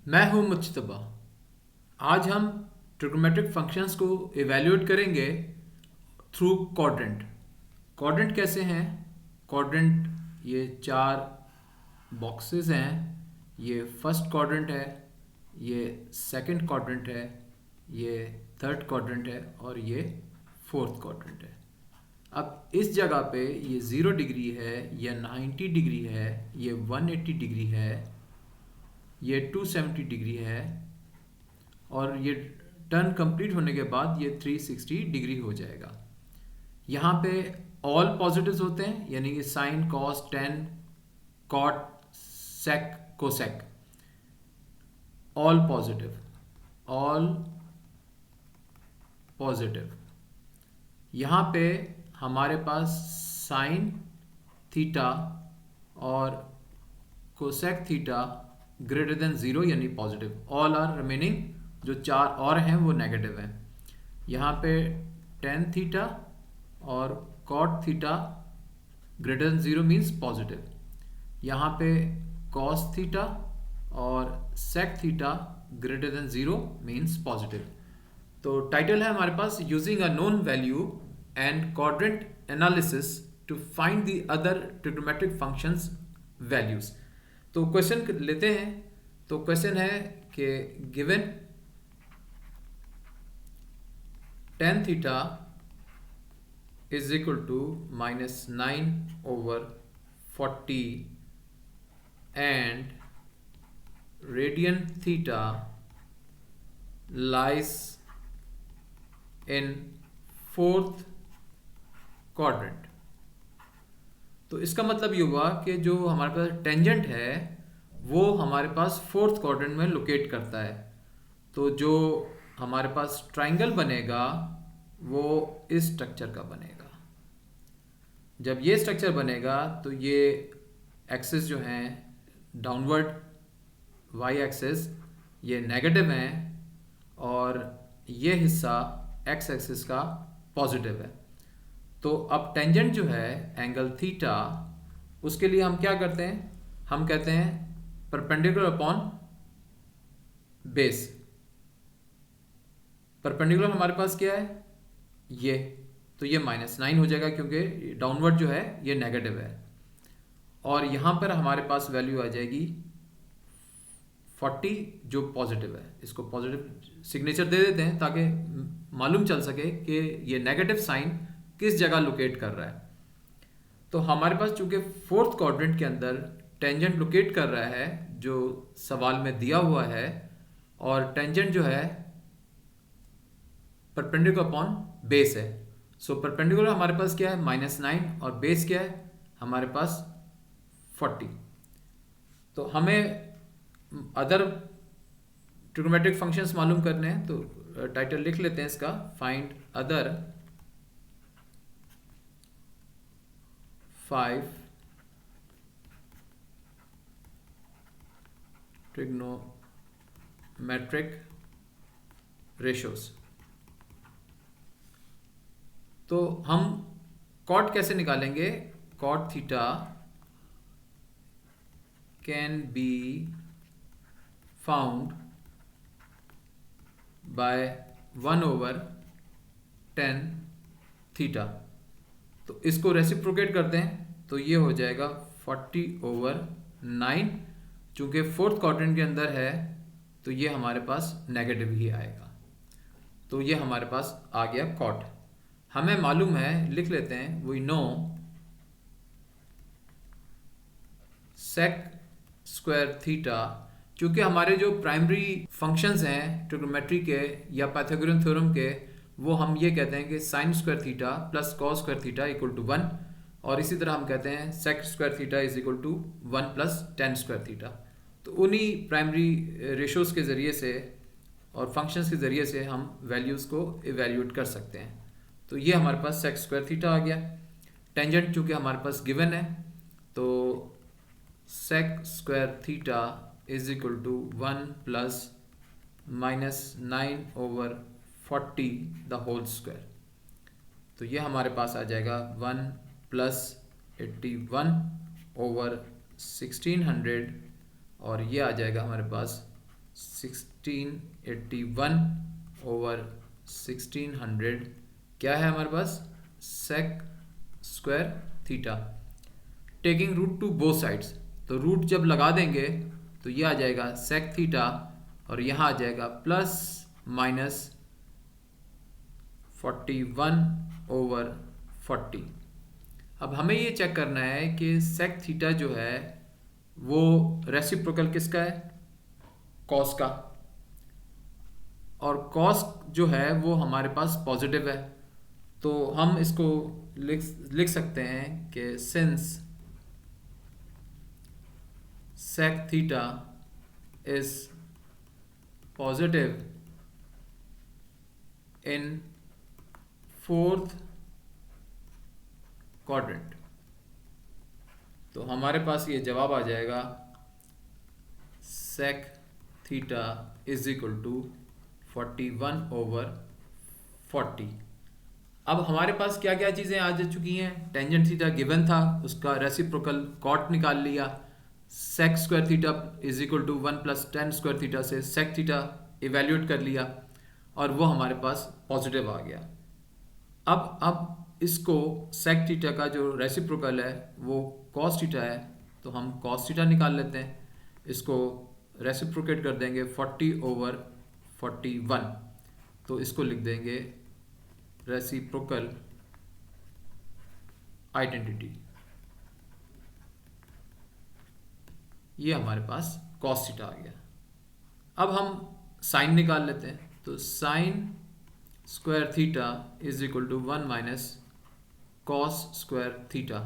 मैं हूं मुज्तबा। आज हम ट्रिग्नोमेट्रिक फंक्शंस को इवेल्यूएट करेंगे थ्रू क्वाड्रेंट। क्वाड्रेंट कैसे हैं? क्वाड्रेंट ये चार बॉक्सेस हैं। ये फर्स्ट क्वाड्रेंट है, ये सेकंड क्वाड्रेंट है, ये थर्ड क्वाड्रेंट है और ये फोर्थ क्वाड्रेंट है। अब इस जगह पे ये 0 डिग्री है, ये 90 डिग्री है, ये 180 डिग्री है, ये 270 डिग्री है और ये टर्न कंप्लीट होने के बाद ये 360 डिग्री हो जाएगा। यहाँ पे ऑल पॉजिटिव्स होते हैं, यानी कि sine, cos, tan, cot, sec, cosec, all positive, all positive. यहाँ पे हमारे पास साइन थीटा और कोसेक थीटा ग्रेटर देन 0 यानी पॉजिटिव। ऑल आर रिमेनिंग, जो चार और हैं वो नेगेटिव हैं। यहाँ पे टेन थीटा और cot theta greater than 0 means positive. यहाँ पे कॉस थीटा और sec theta greater than 0 means positive. तो टाइटल है हमारे पास using a known value and quadrant analysis to find the other trigonometric functions values. तो question लेते हैं। तो क्वेश्चन है कि given tan theta is equal to -9/40 and radian theta lies in fourth quadrant. तो इसका मतलब ये हुआ कि जो हमारे पास टेंजेंट है वो हमारे पास फोर्थ क्वाड्रेंट में लोकेट करता है। तो जो हमारे पास ट्राइंगल बनेगा वो इस स्ट्रक्चर का बनेगा। जब ये स्ट्रक्चर बनेगा तो ये एक्सिस जो हैं डाउनवर्ड वाई एक्सिस ये नेगेटिव हैं और ये हिस्सा एक्स एक्सिस का पॉजिटिव है। तो अब टेंजेंट जो है एंगल थीटा, उसके लिए हम क्या करते हैं? हम कहते हैं परपेंडिकुलर अपॉन बेस। परपेंडिकुलर हमारे पास क्या है? ये, तो ये -9 हो जाएगा क्योंकि डाउनवर्ड जो है ये नेगेटिव है। और यहाँ पर हमारे पास वैल्यू आ जाएगी 40 जो पॉजिटिव है। इसको पॉजिटिव सिग्नेचर दे देते हैं ताकि मालूम चल सके कि ये नेगेटिव साइन किस जगह लोकेट कर रहा है। तो हमारे पास चूंकि फोर्थ क्वाड्रेंट के अंदर टेंजेंट लोकेट कर रहा है जो सवाल में दिया हुआ है, और टेंजेंट जो है परपेंडिकुलर अपॉन बेस है। सो परपेंडिकुलर हमारे पास क्या है? -9 और बेस क्या है? हमारे पास 40। तो हमें अदर ट्रिग्नोमेट्रिक फंक्शंस मालूम करने हैं, तो टाइटल लिख लेते हैं इसका, फाइंड अदर 5 ट्रिग्नोमेट्रिक रेशियोज। तो हम कॉट कैसे निकालेंगे? Cot theta can be found by 1/10 theta. तो इसको रेसिप्रोकेट करते हैं तो ये हो जाएगा 40/9। चूंकि फोर्थ क्वाड्रेंट के अंदर है तो ये हमारे पास नेगेटिव ही आएगा। तो ये हमारे पास आ गया कॉट। हमें मालूम है, लिख लेते हैं, we know sec square theta. चूंकि हमारे जो प्राइमरी फंक्शंस हैं ट्रिग्नोमेट्री के या पाइथागोरियन थ्योरम के, वो हम ये कहते हैं कि sine square theta plus cos square theta equal to 1, और इसी तरह हम कहते हैं sec square theta is equal to 1 plus tan square theta. तो उन्हीं प्राइमरी रेशोज़ के ज़रिए से और फंक्शंस के ज़रिए से हम वैल्यूज़ को इवेल्यूएट कर सकते हैं। तो ये हमारे पास सेक स्क्वायर थीटा आ गया। टेंजेंट चूँकि हमारे पास गिवन है, तो sec square theta is equal to 1 प्लस -9/40 द होल स्क्वायर। तो ये हमारे पास आ जाएगा 1 प्लस 81/1600, और ये आ जाएगा हमारे पास 1681 ओवर 1600 क्या है हमारे पास, sec square theta. Taking root to both sides, तो रूट जब लगा देंगे तो ये आ जाएगा सेक थीटा और यहाँ आ जाएगा प्लस माइनस 41 ओवर 40। अब हमें ये चेक करना है कि सेक थीटा जो है वो रेसिप्रोकल किसका है, कॉस का, और कॉस जो है वो हमारे पास पॉजिटिव है। तो हम इसको लिख सकते हैं कि since sec theta is positive in fourth quadrant, तो हमारे पास ये जवाब आ जाएगा sec theta is equal to 41 over 40। अब हमारे पास क्या क्या चीज़ें आ जा चुकी हैं, टेंजेंट थीटा गिवन था, उसका रेसिप्रोकल कॉट निकाल लिया, sec square theta is equal to 1 plus tan square theta से सेक थीटा इवेल्यूएट कर लिया और वो हमारे पास पॉजिटिव आ गया। अब इसको सेक थीटा का जो रेसिप्रोकल है वो कॉस थीटा है, तो हम कॉस थीटा निकाल लेते हैं, इसको रेसिप्रोकेट कर देंगे 40 ओवर 41, तो इसको लिख देंगे रेसिप्रोकल आइडेंटिटी। ये हमारे पास कॉस थीटा आ गया। अब हम साइन निकाल लेते हैं, तो sine square theta is equal to 1 minus cos square theta,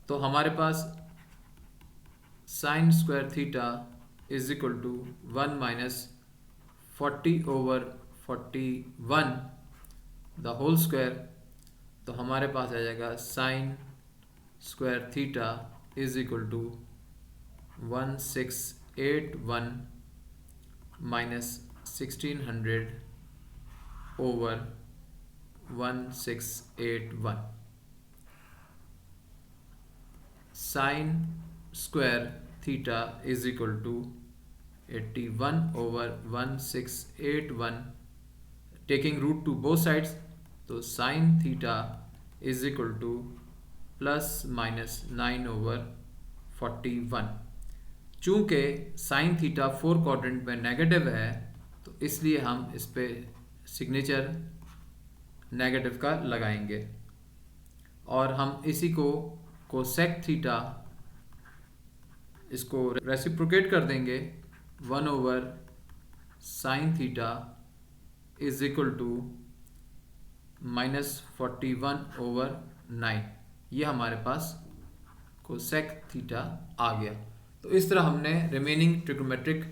तो हमारे पास sine square theta is equal to 1 minus 40 over 41 the whole square, तो हमारे पास आ जाएगा sine square theta is equal to 1681 minus 1600 over 1681। Sine square theta is equal to 81 over 1681, taking root to both sides, तो sine theta is equal to plus minus 9 over 41। चूँकि sine theta 4 quadrant में negative है तो इसलिए हम इस पे signature negative का लगाएंगे और हम इसी को कोसेक थीटा इसको रेसिप्रोकेट कर देंगे 1 over sine theta is equal to minus 41 over 9। ये हमारे पास कोसेक थीटा आ गया। तो इस तरह हमने रिमेनिंग ट्रिग्नोमेट्रिक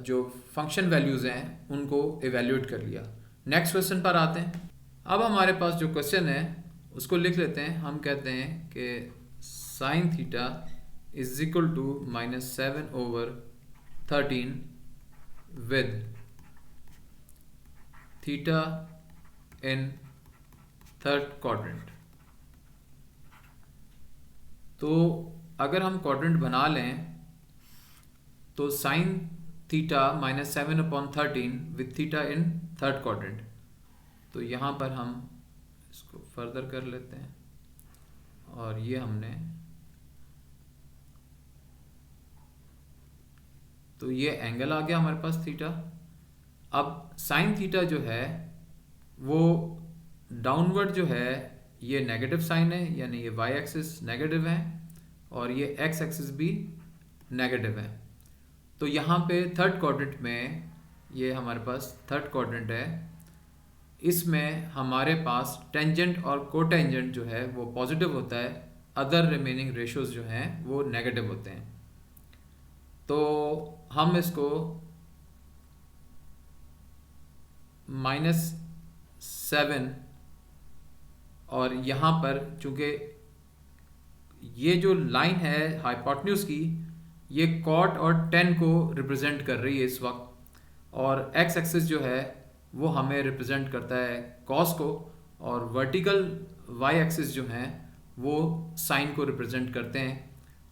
जो फंक्शन वैल्यूज़ हैं उनको इवेल्यूएट कर लिया। नेक्स्ट क्वेश्चन पर आते हैं। अब हमारे पास जो क्वेश्चन है उसको लिख लेते हैं। हम कहते हैं कि sine theta is equal to minus 7 over 13 with theta in third quadrant. तो अगर हम क्वाड्रेंट बना लें तो sine theta minus 7/13 with theta in third quadrant, तो यहाँ पर हम इसको फर्दर कर लेते हैं और ये हमने, तो ये एंगल आ गया हमारे पास थीटा। अब साइन थीटा जो है वो डाउनवर्ड जो है ये नेगेटिव साइन है, यानी ये वाई एक्सिस नेगेटिव है और ये एक्स एक्सिस भी नेगेटिव है। तो यहाँ पे थर्ड क्वाड्रेंट में, ये हमारे पास थर्ड क्वाड्रेंट है, इसमें हमारे पास टेंजेंट और कोटेंजेंट जो है वो पॉजिटिव होता है, अदर रिमेनिंग रेशियोज जो हैं वो नेगेटिव होते हैं। तो हम इसको -7 और यहाँ पर चूँकि ये जो लाइन है हाइपोटेन्यूज की ये कॉट और टेन को रिप्रेजेंट कर रही है इस वक्त, और एक्स एक्सिस जो है वो हमें रिप्रेजेंट करता है कॉस को, और वर्टिकल वाई एक्सिस जो हैं वो साइन को रिप्रेजेंट करते हैं।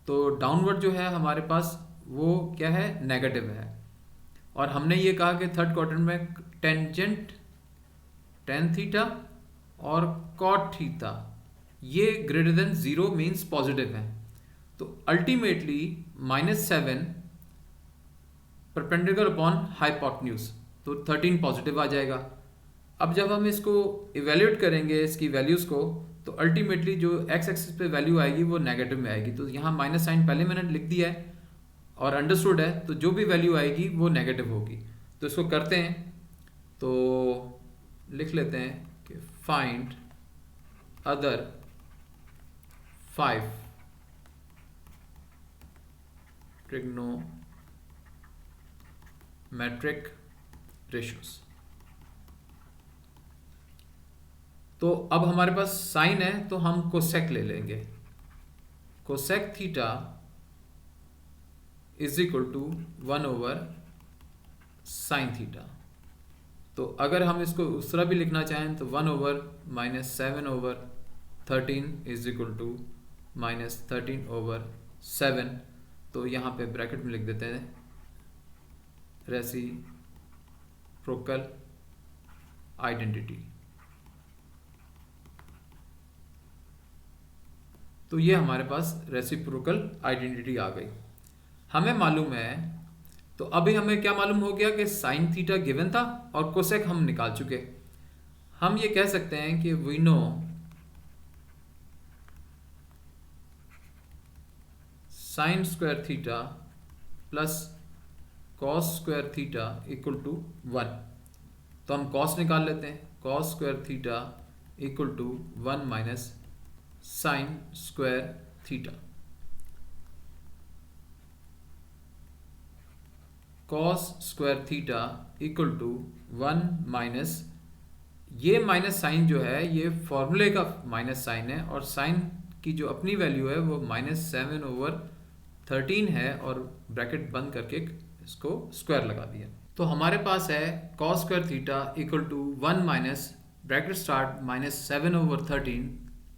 तो डाउनवर्ड जो है हमारे पास वो क्या है, नेगेटिव है। और हमने ये कहा कि थर्ड क्वाड्रेंट में टेंजेंट टेन थीटा और कॉट थीटा ये ग्रेटर देन 0 मीन्स पॉजिटिव है। तो अल्टीमेटली -7 परपेंडिकुलर अपॉन हाइपोटेन्यूज, तो 13 पॉजिटिव आ जाएगा। अब जब हम इसको इवेल्यूएट करेंगे इसकी वैल्यूज़ को, तो अल्टीमेटली जो एक्स एक्सिस पे वैल्यू आएगी वो नेगेटिव में आएगी। तो यहाँ माइनस साइन पहले मैंने लिख दिया है और अंडरस्टूड है, तो जो भी वैल्यू आएगी वो नेगेटिव होगी। तो इसको करते हैं, तो लिख लेते हैं कि फाइंड अदर 5 ट्रिग्नोमेट्रिक रेशियोज। तो अब हमारे पास साइन है तो हम कोसेक ले लेंगे। Cosec theta is equal to 1 over sine theta. तो अगर हम इसको उस तरह भी लिखना चाहें तो 1 over -7 over 13 is equal to -13 over 7। तो यहाँ पे ब्रैकेट में लिख देते हैं रेसिप्रोकल आइडेंटिटी। तो ये हमारे पास रेसिप्रोकल आइडेंटिटी आ गई, हमें मालूम है। तो अभी हमें क्या मालूम हो गया कि साइन थीटा गिवन था और कोसेक हम निकाल चुके। हम ये कह सकते हैं कि we know sine square theta plus cos square theta equal to 1। तो हम कॉस निकाल लेते हैं, cos square theta equal to 1 minus sine square theta. Cos square theta equal to 1 minus, ये माइनस साइन जो है ये फॉर्मूले का माइनस साइन है और साइन की जो अपनी वैल्यू है वो -7 ओवर 13 है और ब्रैकेट बंद करके इसको स्क्वायर लगा दिया। तो हमारे पास है cos square theta equal to 1 minus bracket start -7 over 13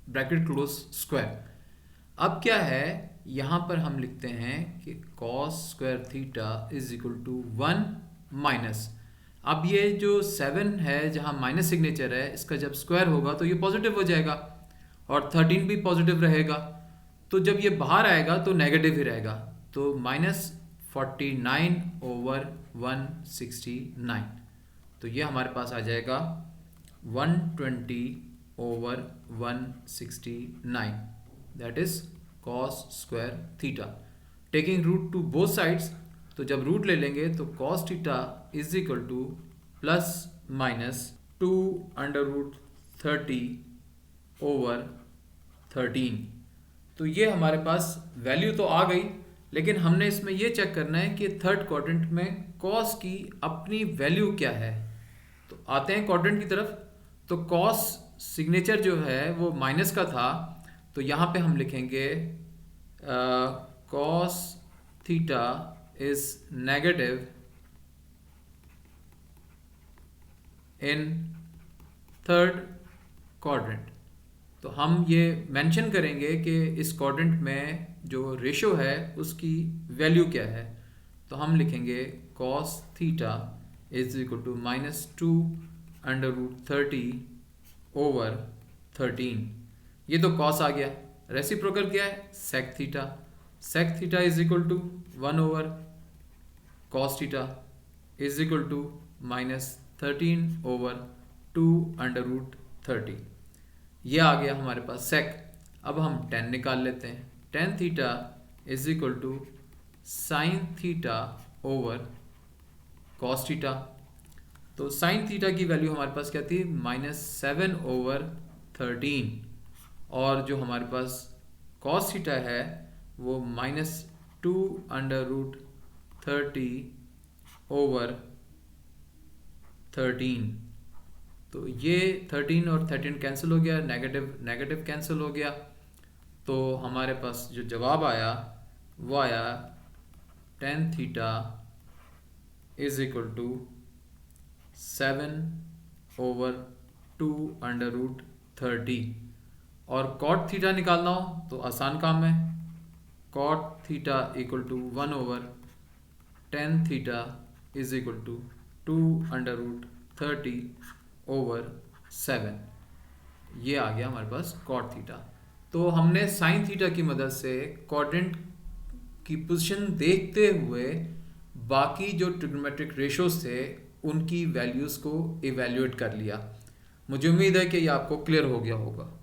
bracket close square. अब क्या है, यहाँ पर हम लिखते हैं कि cos square theta is equal to 1 minus, अब ये जो 7 है जहाँ माइनस सिग्नेचर है इसका जब स्क्वायर होगा तो ये पॉजिटिव हो जाएगा और 13 भी पॉजिटिव रहेगा। तो जब ये बाहर आएगा तो नेगेटिव ही रहेगा, तो -49 ओवर 169। तो ये हमारे पास आ जाएगा 120 over 169, that is cos square theta. Taking root to both sides, तो जब रूट ले लेंगे तो cos theta is equal to plus minus 2 under root 30 over 13। तो ये हमारे पास वैल्यू तो आ गई, लेकिन हमने इसमें ये चेक करना है कि थर्ड क्वाड्रेंट में कॉस की अपनी वैल्यू क्या है। तो आते हैं क्वाड्रेंट की तरफ। तो कॉस सिग्नेचर जो है वो माइनस का था, तो यहाँ पे हम लिखेंगे cos theta is negative in third quadrant. तो हम ये मेंशन करेंगे कि इस क्वाड्रेंट में जो रेशो है उसकी वैल्यू क्या है। तो हम लिखेंगे cos theta is equal to -2 under root 30 over 13। ये तो कॉस आ गया। रेसिप्रोकल क्या है, sec theta. Sec theta is equal to 1 over cos theta is equal to -13 over 2 under root 30। ये आ गया हमारे पास सेक। अब हम tan निकाल लेते हैं। tan theta is equal to sine theta over cos theta. तो साइन थीटा की वैल्यू हमारे पास क्या थी, -7 ओवर 13, और जो हमारे पास कॉस थीटा है वो -2 अंडर रूट 30 ओवर 13। तो ये 13 और 13 कैंसिल हो गया, नेगेटिव नेगेटिव कैंसिल हो गया। तो हमारे पास जो जवाब आया वो आया tan theta is equal to 7 over 2 under root 30। और कॉट थीटा निकालना हो तो आसान काम है। Cot theta equal to 1 over tan theta is equal to 2√30/7। ये आ गया हमारे पास कॉट थीटा। तो हमने साइन थीटा की मदद से क्वाड्रेंट की पोजीशन देखते हुए बाकी जो ट्रिग्नोमेट्रिक रेशोज थे उनकी वैल्यूज़ को इवेल्युएट कर लिया। मुझे उम्मीद है कि ये आपको क्लियर हो गया होगा।